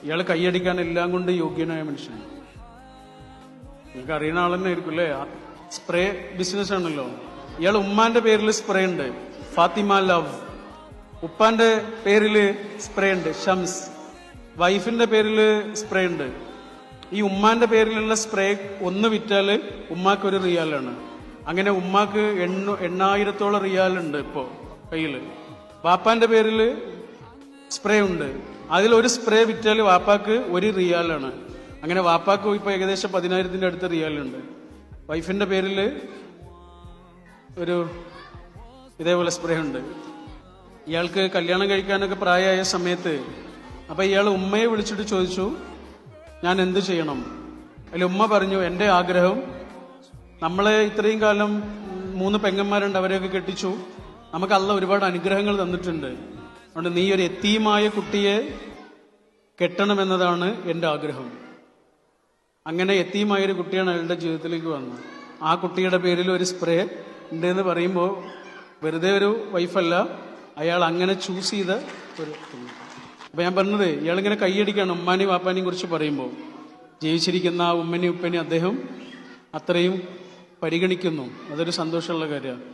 ഇയാൾ കൈയടിക്കാൻ എല്ലാം കൊണ്ട് യോഗ്യനായ മനുഷ്യനാണ്. നിങ്ങൾക്ക് അറിയുന്ന ആൾ തന്നെ ആയിരിക്കും അല്ലേ? സ്പ്രേ ബിസിനസ് ആണല്ലോ. ഇയാൾ ഉമ്മാന്റെ പേരിൽ സ്പ്രേ ഉണ്ട്, ഫാത്തിമ ലവ്. ഉപ്പാന്റെ പേരില് സ്പ്രേ ഉണ്ട്, ഷംസ്. വൈഫിന്റെ പേരില് സ്പ്രേ ഉണ്ട്. ഈ ഉമ്മാന്റെ പേരിലുള്ള സ്പ്രേ ഒന്ന് വിറ്റാല് ഉമ്മാക്ക് 1 റിയാലാണ്. അങ്ങനെ ഉമ്മാക്ക് 8,000-ഓളം റിയാലുണ്ട് ഇപ്പോ കയ്യില്. വാപ്പാന്റെ പേരില് സ്പ്രേ ഉണ്ട്. അതിലൊരു സ്പ്രേ വിറ്റാല് വാപ്പാക്ക് 1 റിയാലാണ്. അങ്ങനെ വാപ്പാക്ക് ഇപ്പൊ ഏകദേശം 10,000-ന്റെ അടുത്ത് റിയാലുണ്ട്. വൈഫിന്റെ പേരില് ഒരു ഇതേപോലെ സ്പ്രേ ഉണ്ട്. ഇയാൾക്ക് കല്യാണം കഴിക്കാനൊക്കെ പ്രായമായ സമയത്ത് അപ്പൊ ഇയാൾ ഉമ്മയെ വിളിച്ചിട്ട് ചോദിച്ചു, ഞാൻ എന്ത് ചെയ്യണം? അതിൽ ഉമ്മ പറഞ്ഞു, എന്റെ ആഗ്രഹം, നമ്മളെ ഇത്രയും കാലം 3 പെങ്ങന്മാരുണ്ട്, അവരെയൊക്കെ കെട്ടിച്ചു, നമുക്ക് അള്ളാഹ് ഒരുപാട് അനുഗ്രഹങ്ങൾ തന്നിട്ടുണ്ട്, അതുകൊണ്ട് നീ ഒരു യതീമായ കുട്ടിയെ കെട്ടണമെന്നതാണ് എന്റെ ആഗ്രഹം. അങ്ങനെ യതീമായൊരു കുട്ടിയാണ് അയാളുടെ ജീവിതത്തിലേക്ക് വന്നത്. ആ കുട്ടിയുടെ പേരിൽ ഒരു സ്പ്രേ ഉണ്ട് എന്ന് പറയുമ്പോൾ വെറുതെ ഒരു വൈഫല്ല, അയാൾ അങ്ങനെ ചൂസ് ചെയ്ത ഒരു. അപ്പൊ ഞാൻ പറഞ്ഞത്, ഇയാളിങ്ങനെ കൈയടിക്കാണ് ഉമ്മാനെയും വാപ്പാനെയും കുറിച്ച് പറയുമ്പോൾ. ജീവിച്ചിരിക്കുന്ന ആ ഉമ്മനെയും ഉപ്പനെയും അദ്ദേഹം അത്രയും പരിഗണിക്കുന്നു. അതൊരു സന്തോഷമുള്ള കാര്യമാണ്.